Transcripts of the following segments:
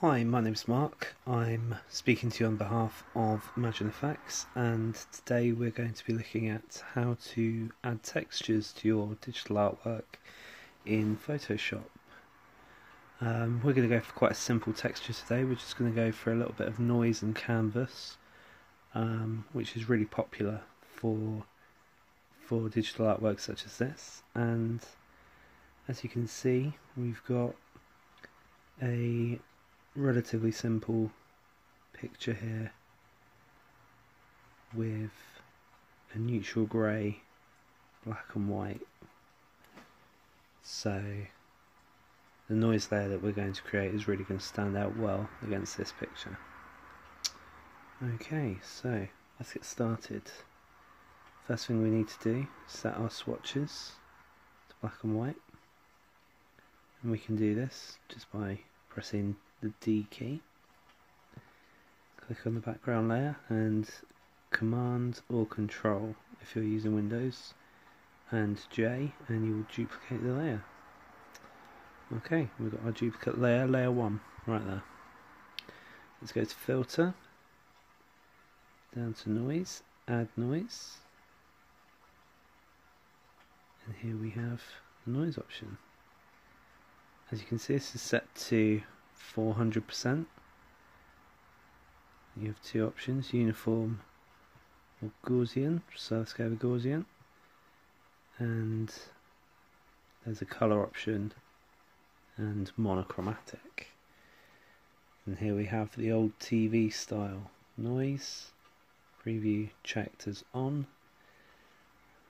Hi, my name's Mark. I'm speaking to you on behalf of ImagineFX, and today we're going to be looking at how to add textures to your digital artwork in Photoshop. We're going to go for quite a simple texture today. We're just going to go for a little bit of noise and canvas, which is really popular for digital artwork such as this. And as you can see, we've got a relatively simple picture here with a neutral grey, black and white. So the noise layer that we're going to create is really going to stand out well against this picture. Okay, so let's get started. First thing we need to do is set our swatches to black and white, and we can do this just by pressing the D key, click on the background layer, and Command or Control if you're using Windows, and J, and you will duplicate the layer. Okay, we've got our duplicate layer, layer 1, right there. Let's go to Filter, down to Noise, Add Noise, and here we have the noise option. As you can see, this is set to 400%. You have two options, uniform or Gaussian, so let's go with Gaussian. And there's a colour option and monochromatic. And here we have the old TV style noise, preview checked as on.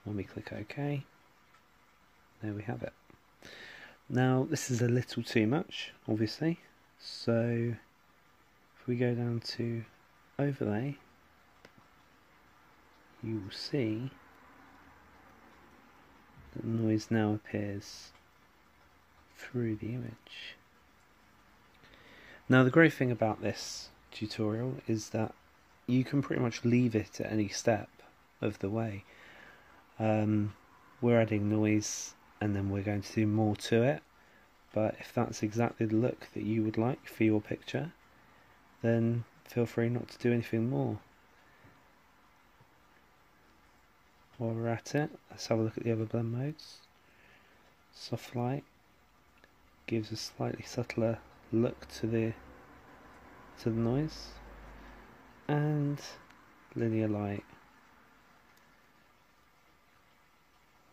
When we click OK, there we have it. Now this is a little too much, obviously, so if we go down to overlay, you will see that the noise now appears through the image. Now the great thing about this tutorial is that you can pretty much leave it at any step of the way. We're adding noise and then we're going to do more to it, but if that's exactly the look that you would like for your picture, then feel free not to do anything more. While we're at it, let's have a look at the other blend modes. Soft light gives a slightly subtler look to the noise, and linear light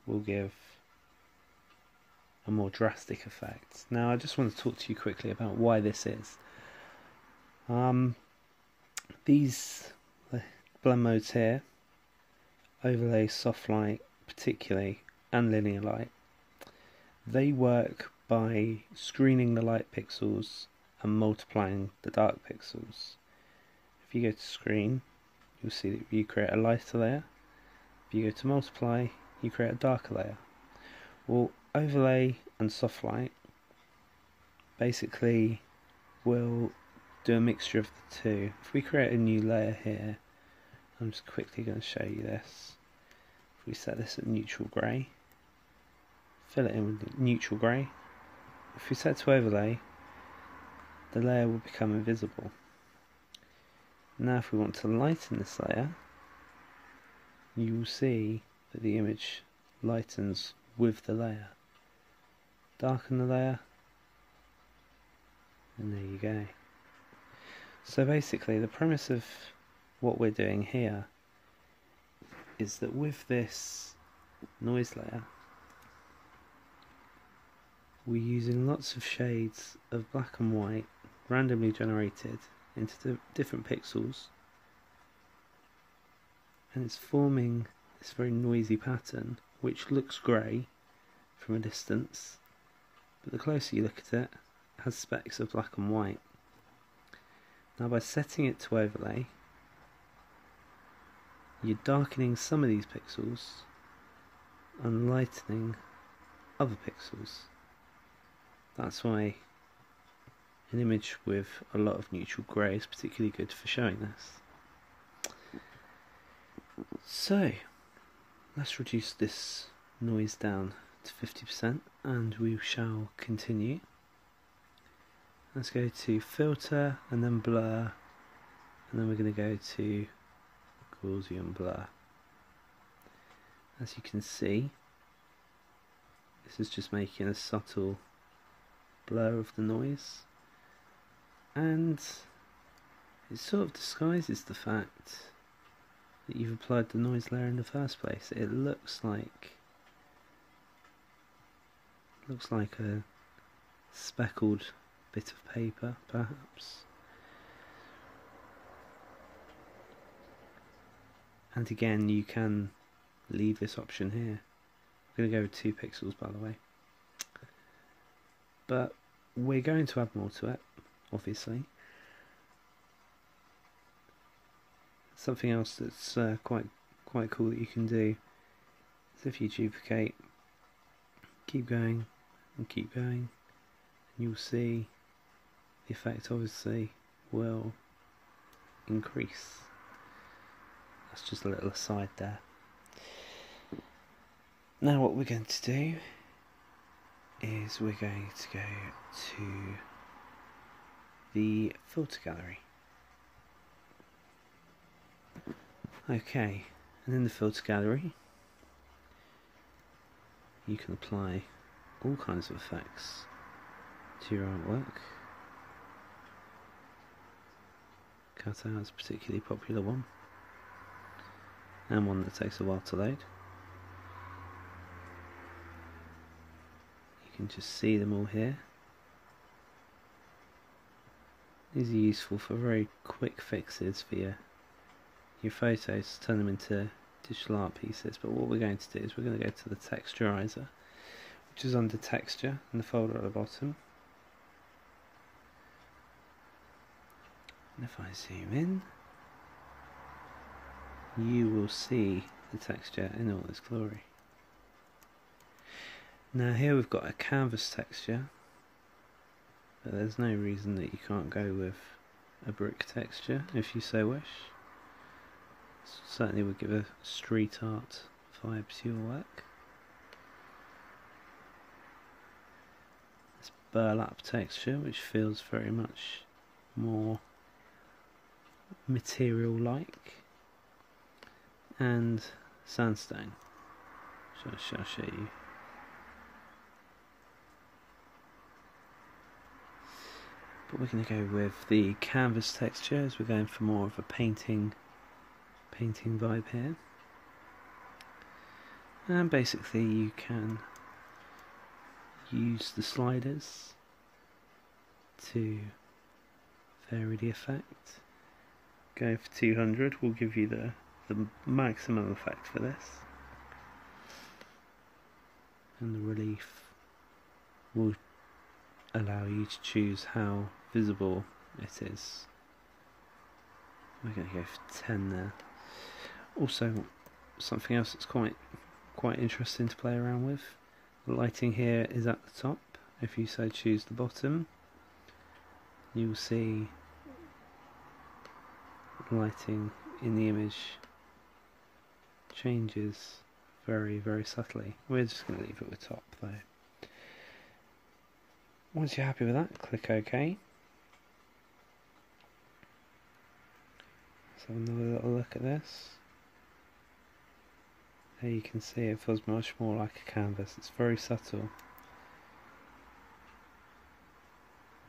will give a more drastic effect. Now I just want to talk to you quickly about why this is. These blend modes here, overlay, soft light particularly, and linear light, they work by screening the light pixels and multiplying the dark pixels. If you go to screen, you'll see that you create a lighter layer. If you go to multiply, you create a darker layer. Well, overlay and soft light basically will do a mixture of the two. If we create a new layer here, I'm just quickly going to show you this. If we set this at neutral grey, fill it in with neutral grey, if we set to overlay, the layer will become invisible. Now if we want to lighten this layer, you will see that the image lightens with the layer. Darken the layer, and there you go. So basically the premise of what we're doing here is that with this noise layer, we're using lots of shades of black and white randomly generated into different pixels, and it's forming this very noisy pattern which looks grey from a distance, but the closer you look at it, it has specks of black and white. Now by setting it to overlay, you're darkening some of these pixels and lightening other pixels. That's why an image with a lot of neutral grey is particularly good for showing this. So let's reduce this noise down to 50% and we shall continue. Let's go to filter and then blur, and then we're going to go to Gaussian blur. As you can see, this is just making a subtle blur of the noise, and it sort of disguises the fact that you've applied the noise layer in the first place. It looks like a speckled bit of paper, perhaps. And again, you can leave this option here. I'm going to go with 2 pixels, by the way. But we're going to add more to it, obviously. Something else that's quite cool that you can do is if you duplicate, keep going and keep going, and you'll see the effect obviously will increase. That's just a little aside there. Now what we're going to do is we're going to go to the filter gallery. Okay, and in the filter gallery you can apply all kinds of effects to your artwork. Cutout is a particularly popular one, and one that takes a while to load. You can just see them all here. These are useful for very quick fixes for your photos, turn them into digital art pieces. But what we're going to do is we're going to go to the texturizer, which is under texture in the folder at the bottom. And if I zoom in, you will see the texture in all its glory. Now here we've got a canvas texture, but there's no reason that you can't go with a brick texture if you so wish. Certainly would give a street art vibe to your work. This burlap texture, which feels very much more material-like, and sandstone. I'll show you. But we're going to go with the canvas texture, as we're going for more of a painting vibe here. And basically you can use the sliders to vary the effect. Go for 200 will give you the maximum effect for this, and the relief will allow you to choose how visible it is. We're going to go for 10 there. Also, something else that's quite interesting to play around with. The lighting here is at the top. If you so choose the bottom, you will see lighting in the image changes very, very subtly. We're just going to leave it at the top though. Once you're happy with that, click OK. Let's have another little look at this. There you can see it feels much more like a canvas. It's very subtle,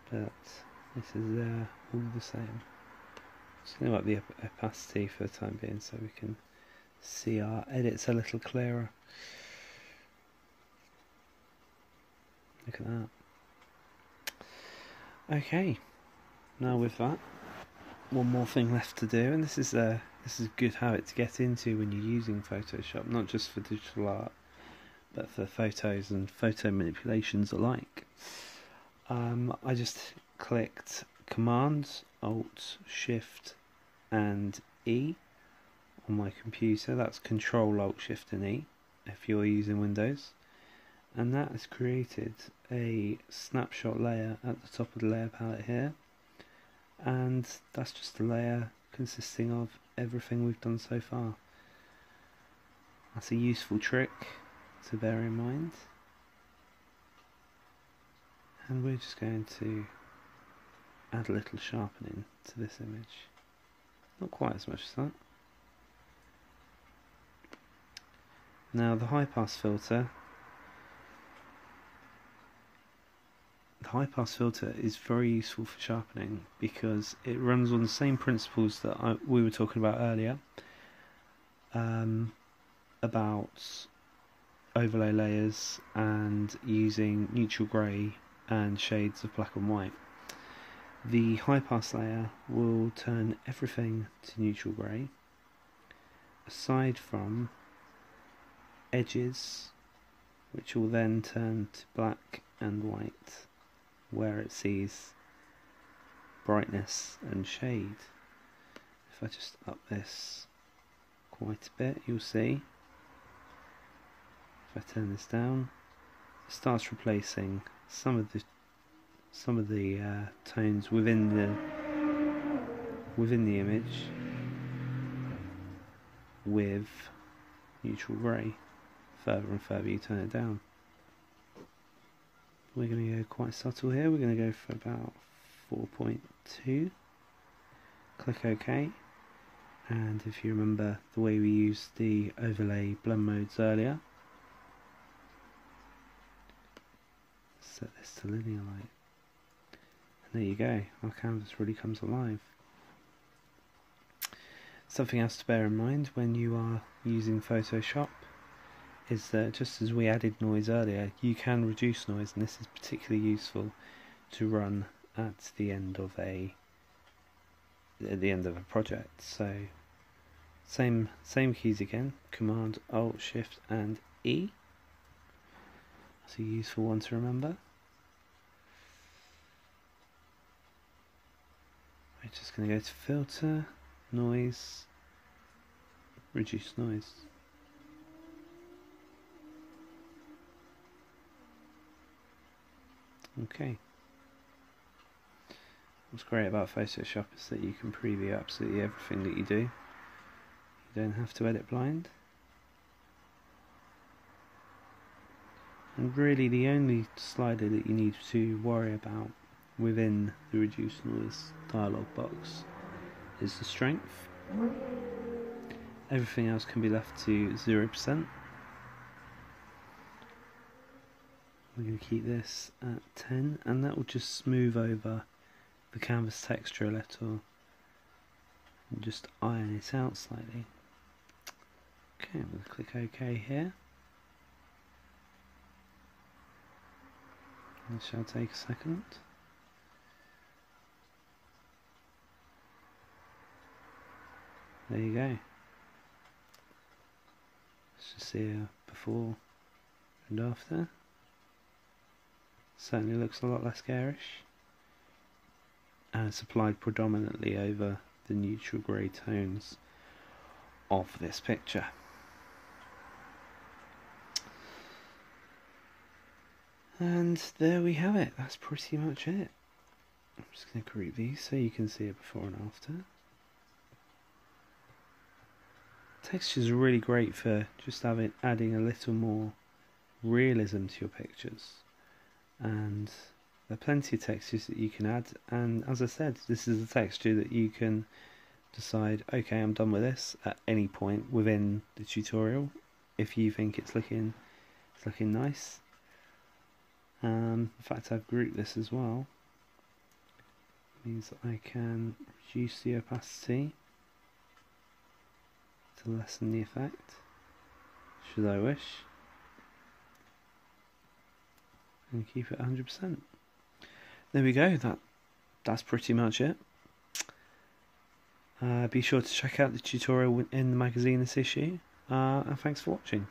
but this is all the same. Just going to up the opacity for the time being so we can see our edits a little clearer. Look at that. Okay, now with that, one more thing left to do, and this is a good habit to get into when you're using Photoshop, not just for digital art, but for photos and photo manipulations alike. I just clicked Command, Alt, Shift and E on my computer. That's Control, Alt, Shift and E if you're using Windows. And that has created a snapshot layer at the top of the layer palette here. And that's just a layer consisting of everything we've done so far. That's a useful trick to bear in mind. And we're just going to add a little sharpening to this image. Not quite as much as that. Now the high pass filter. The high pass filter is very useful for sharpening because it runs on the same principles that we were talking about earlier, about overlay layers and using neutral grey and shades of black and white. The high pass layer will turn everything to neutral grey, aside from edges, which will then turn to black and white where it sees brightness and shade. If I just up this quite a bit, you'll see, if I turn this down, it starts replacing some of the tones within the image with neutral grey. Further and further you turn it down. We're going to go quite subtle here. We're going to go for about 4.2. Click OK. And if you remember the way we used the overlay blend modes earlier, set this to linear light. And there you go, our canvas really comes alive. Something else to bear in mind when you are using Photoshop is that just as we added noise earlier, you can reduce noise, and this is particularly useful to run at the end of a project. So same keys again, Command, Alt, Shift and E. That's a useful one to remember. We're just going to go to Filter, Noise, Reduce Noise. Okay. What's great about Photoshop is that you can preview absolutely everything that you do. You don't have to edit blind. And really the only slider that you need to worry about within the reduce noise dialog box is the strength. Everything else can be left to 0%. We're going to keep this at 10, and that will just smooth over the canvas texture a little and just iron it out slightly. Okay, I'm going to click OK here. This shall take a second. There you go. Let's just see a before and after. Certainly looks a lot less garish, and it's applied predominantly over the neutral grey tones of this picture. And there we have it, that's pretty much it. I'm just going to group these so you can see it before and after. Textures are really great for just adding a little more realism to your pictures. And there are plenty of textures that you can add, and as I said, this is a texture that you can decide, okay, I'm done with this at any point within the tutorial if you think it's looking nice. In fact, I've grouped this as well. It means that I can reduce the opacity to lessen the effect, should I wish, and keep it 100%. There we go, that's pretty much it. Be sure to check out the tutorial in the magazine this issue, and thanks for watching.